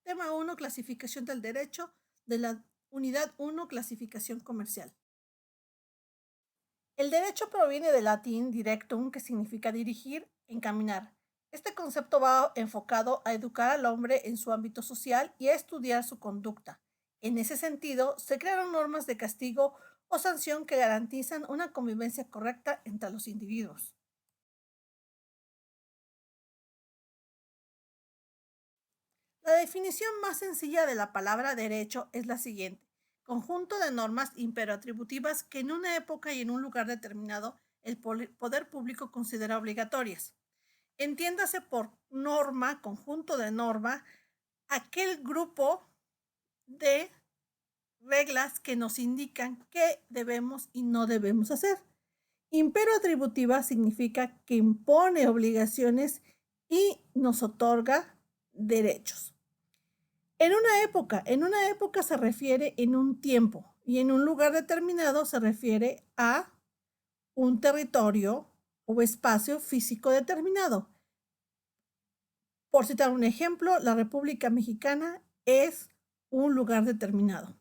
Tema 1, clasificación del derecho de la unidad 1, clasificación comercial. El derecho proviene del latín directum, que significa dirigir, encaminar. Este concepto va enfocado a educar al hombre en su ámbito social y a estudiar su conducta. En ese sentido, se crearon normas de castigo o sanción que garantizan una convivencia correcta entre los individuos. La definición más sencilla de la palabra derecho es la siguiente: conjunto de normas imperoatributivas que en una época y en un lugar determinado el poder público considera obligatorias. Entiéndase por norma, conjunto de norma, aquel grupo de reglas que nos indican qué debemos y no debemos hacer. Imperoatributiva significa que impone obligaciones y nos otorga derechos. En una época se refiere en un tiempo y en un lugar determinado se refiere a un territorio o espacio físico determinado. Por citar un ejemplo, la República Mexicana es un lugar determinado.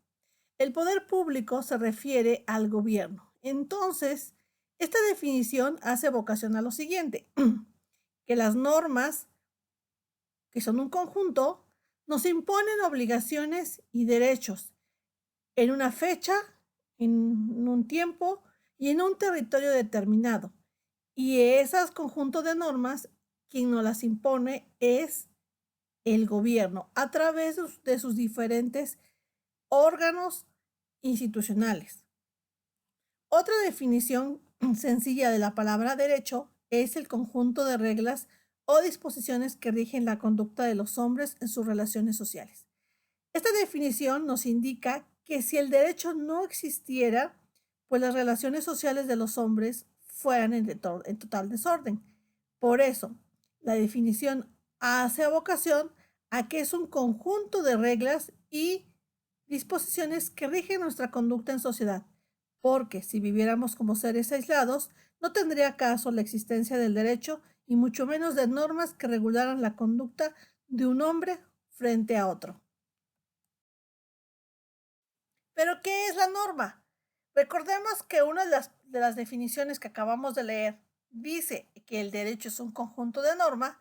El poder público se refiere al gobierno. Entonces, esta definición hace vocación a lo siguiente, que las normas, que son un conjunto, nos imponen obligaciones y derechos en una fecha, en un tiempo y en un territorio determinado. Y esos conjuntos de normas, quien nos las impone es el gobierno a través de sus diferentes órganos institucionales. Otra definición sencilla de la palabra derecho es el conjunto de reglas o disposiciones que rigen la conducta de los hombres en sus relaciones sociales. Esta definición nos indica que si el derecho no existiera, pues las relaciones sociales de los hombres fueran en total desorden. Por eso, la definición hace vocación a que es un conjunto de reglas y disposiciones que rigen nuestra conducta en sociedad, porque si viviéramos como seres aislados, no tendría caso la existencia del derecho y mucho menos de normas que regularan la conducta de un hombre frente a otro. ¿Pero qué es la norma? Recordemos que una de las definiciones que acabamos de leer dice que el derecho es un conjunto de normas,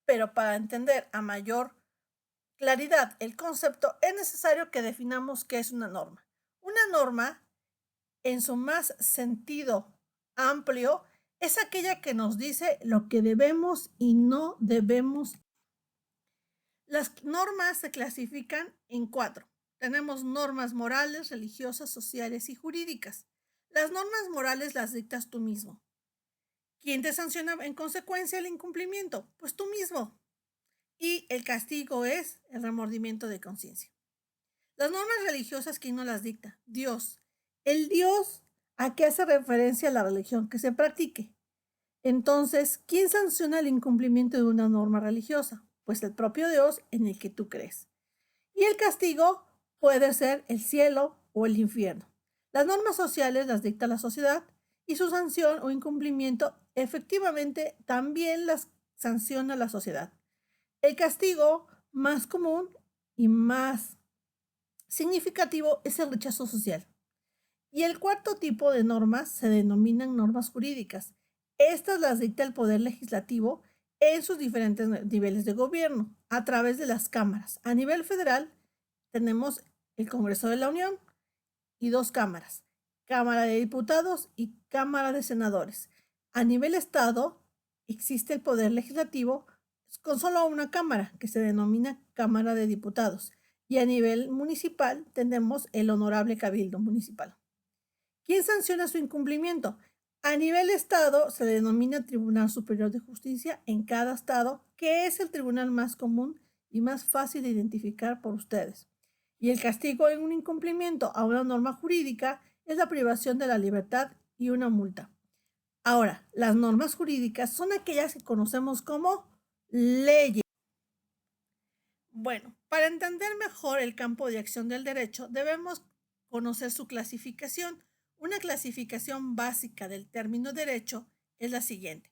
pero para entender a mayor claridad el concepto es necesario que definamos qué es una norma. Una norma, en su más sentido amplio, es aquella que nos dice lo que debemos y no debemos. Las normas se clasifican en 4. Tenemos normas morales, religiosas, sociales y jurídicas. Las normas morales las dictas tú mismo. ¿Quién te sanciona en consecuencia el incumplimiento? Pues tú mismo. Y el castigo es el remordimiento de conciencia. Las normas religiosas, ¿quién no las dicta? Dios. El Dios a qué hace referencia la religión que se practique. Entonces, ¿quién sanciona el incumplimiento de una norma religiosa? Pues el propio Dios en el que tú crees. Y el castigo puede ser el cielo o el infierno. Las normas sociales las dicta la sociedad y su sanción o incumplimiento efectivamente también las sanciona la sociedad. El castigo más común y más significativo es el rechazo social. Y el cuarto tipo de normas se denominan normas jurídicas. Estas las dicta el Poder Legislativo en sus diferentes niveles de gobierno, a través de las cámaras. A nivel federal tenemos el Congreso de la Unión y 2 cámaras, Cámara de Diputados y Cámara de Senadores. A nivel estado existe el Poder Legislativo con solo una cámara, que se denomina Cámara de Diputados. Y a nivel municipal tenemos el Honorable Cabildo Municipal. ¿Quién sanciona su incumplimiento? A nivel estado se denomina Tribunal Superior de Justicia en cada estado, que es el tribunal más común y más fácil de identificar por ustedes. Y el castigo en un incumplimiento a una norma jurídica es la privación de la libertad y una multa. Ahora, las normas jurídicas son aquellas que conocemos como leyes. Bueno, para entender mejor el campo de acción del derecho, debemos conocer su clasificación. Una clasificación básica del término derecho es la siguiente: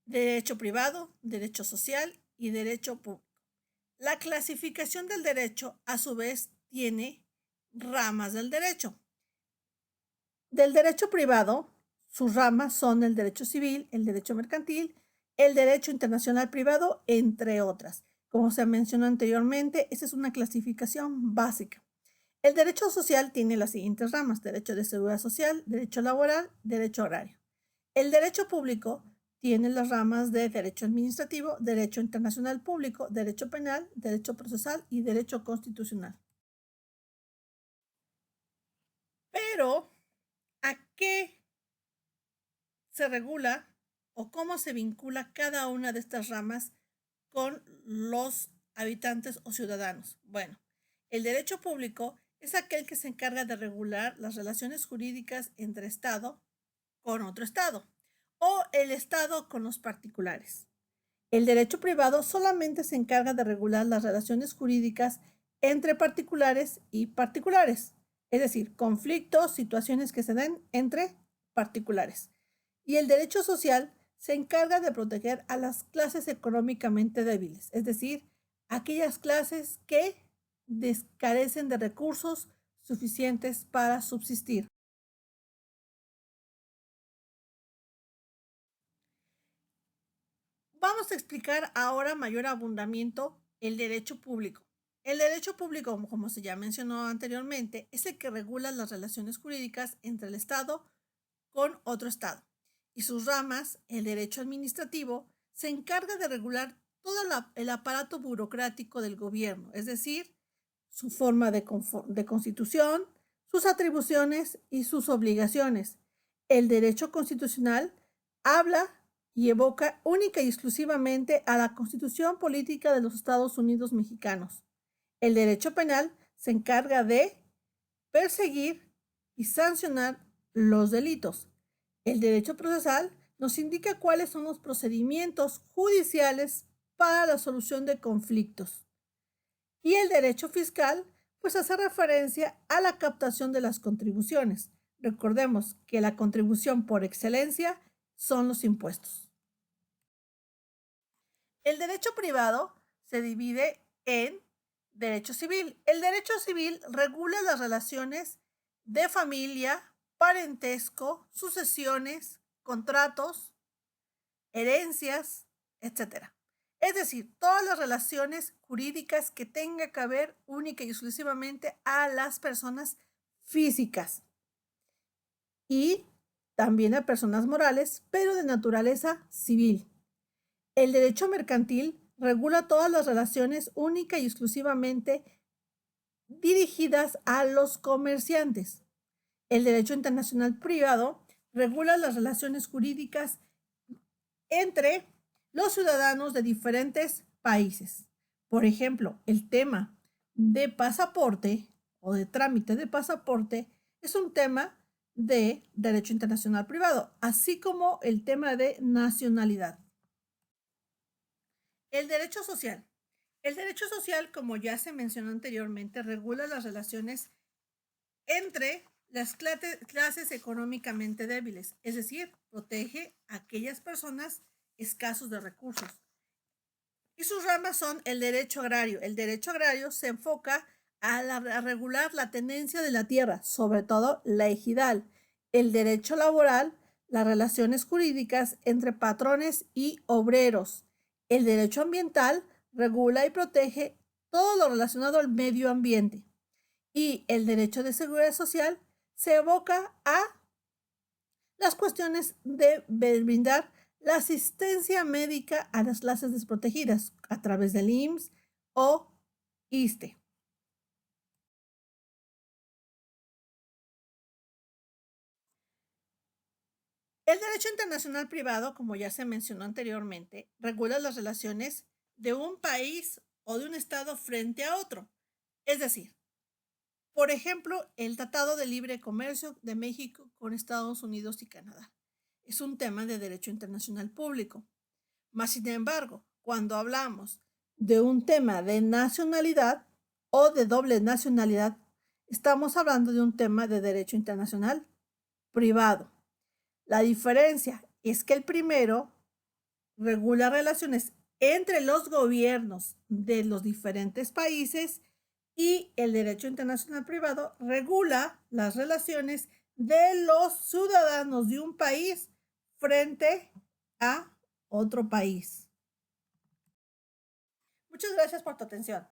derecho privado, derecho social y derecho público. La clasificación del derecho, a su vez, tiene ramas del derecho. Del derecho privado, sus ramas son el derecho civil, el derecho mercantil, el derecho internacional privado, entre otras. Como se mencionó anteriormente, esa es una clasificación básica. El derecho social tiene las siguientes ramas: derecho de seguridad social, derecho laboral, derecho agrario. El derecho público tiene las ramas de derecho administrativo, derecho internacional público, derecho penal, derecho procesal y derecho constitucional. Pero, ¿a qué se regula o cómo se vincula cada una de estas ramas con los habitantes o ciudadanos? Bueno, el derecho público es aquel que se encarga de regular las relaciones jurídicas entre Estado con otro Estado o el Estado con los particulares. El derecho privado solamente se encarga de regular las relaciones jurídicas entre particulares y particulares, es decir, conflictos, situaciones que se den entre particulares. Y el derecho social se encarga de proteger a las clases económicamente débiles, es decir, aquellas clases que carecen de recursos suficientes para subsistir. Vamos a explicar ahora mayor abundamiento el derecho público. El derecho público, como se ya mencionó anteriormente, es el que regula las relaciones jurídicas entre el Estado con otro Estado. Y sus ramas, el derecho administrativo, se encarga de regular todo el aparato burocrático del gobierno, es decir, su forma de constitución, sus atribuciones y sus obligaciones. El derecho constitucional habla y evoca única y exclusivamente a la Constitución Política de los Estados Unidos Mexicanos. El derecho penal se encarga de perseguir y sancionar los delitos. El derecho procesal nos indica cuáles son los procedimientos judiciales para la solución de conflictos. Y el derecho fiscal, pues hace referencia a la captación de las contribuciones. Recordemos que la contribución por excelencia son los impuestos. El derecho privado se divide en derecho civil. El derecho civil regula las relaciones de familia, parentesco, sucesiones, contratos, herencias, etc. Es decir, todas las relaciones jurídicas que tenga que ver única y exclusivamente a las personas físicas y también a personas morales, pero de naturaleza civil. El derecho mercantil regula todas las relaciones única y exclusivamente dirigidas a los comerciantes. El derecho internacional privado regula las relaciones jurídicas entre los ciudadanos de diferentes países. Por ejemplo, el tema de pasaporte o de trámite de pasaporte es un tema de derecho internacional privado, así como el tema de nacionalidad. El derecho social. El derecho social, como ya se mencionó anteriormente, regula las relaciones entre las clases económicamente débiles, es decir, protege a aquellas personas escasos de recursos. Y sus ramas son el derecho agrario. El derecho agrario se enfoca a regular la tenencia de la tierra, sobre todo la ejidal. El derecho laboral, las relaciones jurídicas entre patrones y obreros. El derecho ambiental regula y protege todo lo relacionado al medio ambiente. Y el derecho de seguridad social se evoca a las cuestiones de brindar la asistencia médica a las clases desprotegidas a través del IMSS o ISSSTE. El derecho internacional privado, como ya se mencionó anteriormente, regula las relaciones de un país o de un estado frente a otro. Es decir, por ejemplo, el Tratado de Libre Comercio de México con Estados Unidos y Canadá. Es un tema de derecho internacional público. Mas, sin embargo, cuando hablamos de un tema de nacionalidad o de doble nacionalidad, estamos hablando de un tema de derecho internacional privado. La diferencia es que el primero regula relaciones entre los gobiernos de los diferentes países y el derecho internacional privado regula las relaciones de los ciudadanos de un país frente a otro país. Muchas gracias por tu atención.